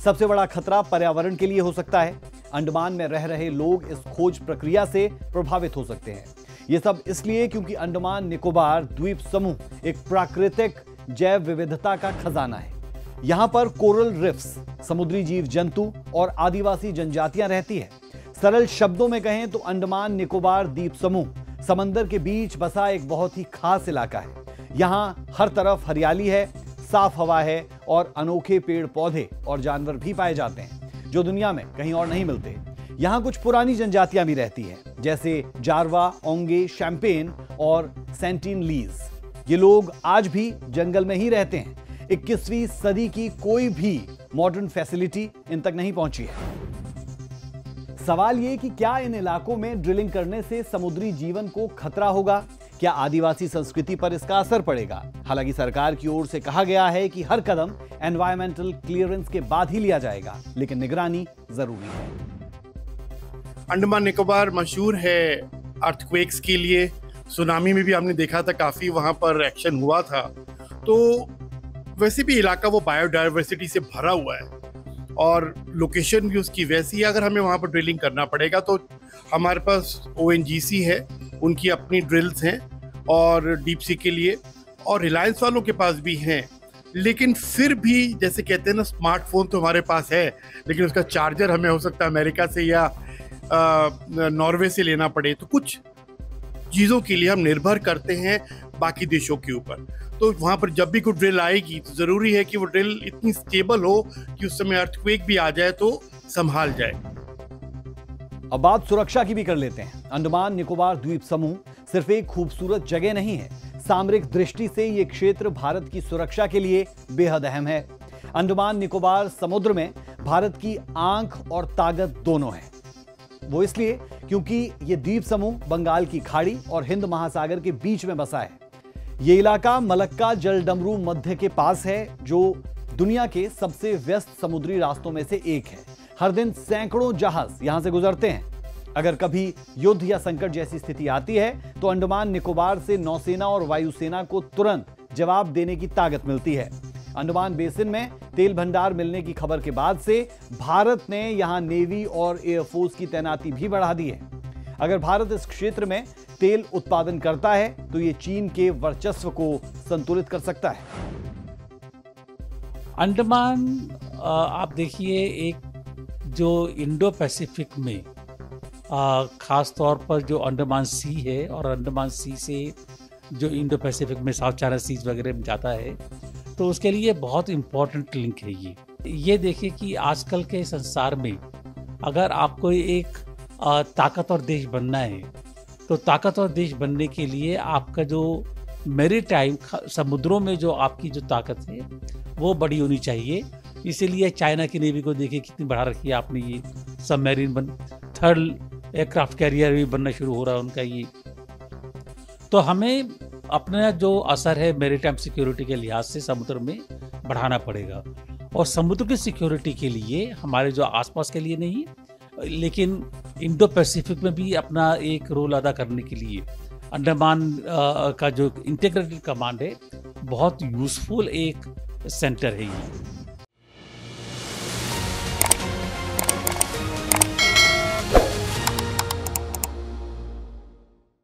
सबसे बड़ा खतरा पर्यावरण के लिए हो सकता है। अंडमान में रह रहे लोग इस खोज प्रक्रिया से प्रभावित हो सकते हैं। यह सब इसलिए क्योंकि अंडमान निकोबार द्वीप समूह एक प्राकृतिक जैव विविधता का खजाना है। यहां पर कोरल रिफ्स, समुद्री जीव जंतु और आदिवासी जनजातियां रहती है। सरल शब्दों में कहें तो अंडमान निकोबार द्वीप समूह समंदर के बीच बसा एक बहुत ही खास इलाका है। यहां हर तरफ हरियाली है, साफ हवा है और अनोखे पेड़ पौधे और जानवर भी पाए जाते हैं जो दुनिया में कहीं और नहीं मिलते। यहां कुछ पुरानी जनजातियां भी रहती हैं, जैसे जारवा, ओंगे, शैंपेन और सेंटिनलीज। ये लोग आज भी जंगल में ही रहते हैं। 21वीं सदी की कोई भी मॉडर्न फैसिलिटी इन तक नहीं पहुंची है। सवाल ये कि क्या इन इलाकों में ड्रिलिंग करने से समुद्री जीवन को खतरा होगा? क्या आदिवासी संस्कृति पर इसका असर पड़ेगा? हालांकि सरकार की ओर से कहा गया है कि हर कदम एनवायरमेंटल क्लियरेंस के बाद ही लिया जाएगा, लेकिन निगरानी जरूरी है। अंडमान निकोबार मशहूर है अर्थक्वेक्स के लिए। सुनामी में भी हमने देखा था, काफी वहां पर एक्शन हुआ था। तो वैसे भी इलाका वो बायोडायवर्सिटी से भरा हुआ है और लोकेशन भी उसकी वैसी है। अगर हमें वहां पर ड्रिलिंग करना पड़ेगा तो हमारे पास ONGC है, उनकी अपनी ड्रिल्स हैं और डीप सी के लिए, और रिलायंस वालों के पास भी हैं। लेकिन फिर भी जैसे कहते हैं ना, स्मार्टफोन तो हमारे पास है, लेकिन उसका चार्जर हमें हो सकता है अमेरिका से या नॉर्वे से लेना पड़े। तो कुछ चीज़ों के लिए हम निर्भर करते हैं बाकी देशों के ऊपर। तो वहाँ पर जब भी कोई ड्रिल आएगी तो ज़रूरी है कि वो ड्रिल इतनी स्टेबल हो कि उस समय अर्थक्वेक भी आ जाए तो संभाल जाए। अब बात सुरक्षा की भी कर लेते हैं। अंडमान निकोबार द्वीप समूह सिर्फ एक खूबसूरत जगह नहीं है। सामरिक दृष्टि से यह क्षेत्र भारत की सुरक्षा के लिए बेहद अहम है। अंडमान निकोबार समुद्र में भारत की आंख और ताकत दोनों है। वो इसलिए क्योंकि यह द्वीप समूह बंगाल की खाड़ी और हिंद महासागर के बीच में बसा है। यह इलाका मलक्का जलडमरू मध्य के पास है, जो दुनिया के सबसे व्यस्त समुद्री रास्तों में से एक है। हर दिन सैकड़ों जहाज यहां से गुजरते हैं। अगर कभी युद्ध या संकट जैसी स्थिति आती है तो अंडमान निकोबार से नौसेना और वायुसेना को तुरंत जवाब देने की ताकत मिलती है। अंडमान बेसिन में तेल भंडार मिलने की खबर के बाद से भारत ने यहां नेवी और एयरफोर्स की तैनाती भी बढ़ा दी है। अगर भारत इस क्षेत्र में तेल उत्पादन करता है तो यह चीन के वर्चस्व को संतुलित कर सकता है। अंडमान आप देखिए, एक जो इंडो पैसिफिक में खास तौर पर जो अंडमान सी है और अंडमान सी से जो इंडो पैसिफिक में साउथ चाइना सीज वगैरह में जाता है, तो उसके लिए बहुत इम्पोर्टेंट लिंक है ये देखिए कि आजकल के संसार में अगर आपको एक ताकतवर देश बनना है तो ताकतवर देश बनने के लिए आपका जो मैरीटाइम समुद्रों में जो आपकी जो ताकत है वो बड़ी होनी चाहिए। इसीलिए चाइना की नेवी को देखिए कितनी बढ़ा रखी है आपने। ये सबमरीन थर्ड एयरक्राफ्ट कैरियर भी बनना शुरू हो रहा है उनका ये। तो हमें अपना जो असर है मैरीटाइम सिक्योरिटी के लिहाज से समुद्र में बढ़ाना पड़ेगा। और समुद्र की सिक्योरिटी के लिए हमारे जो आसपास के लिए नहीं, लेकिन इंडो पैसिफिक में भी अपना एक रोल अदा करने के लिए अंडमान का जो इंटीग्रेटेड कमांड है बहुत यूजफुल एक सेंटर है ये।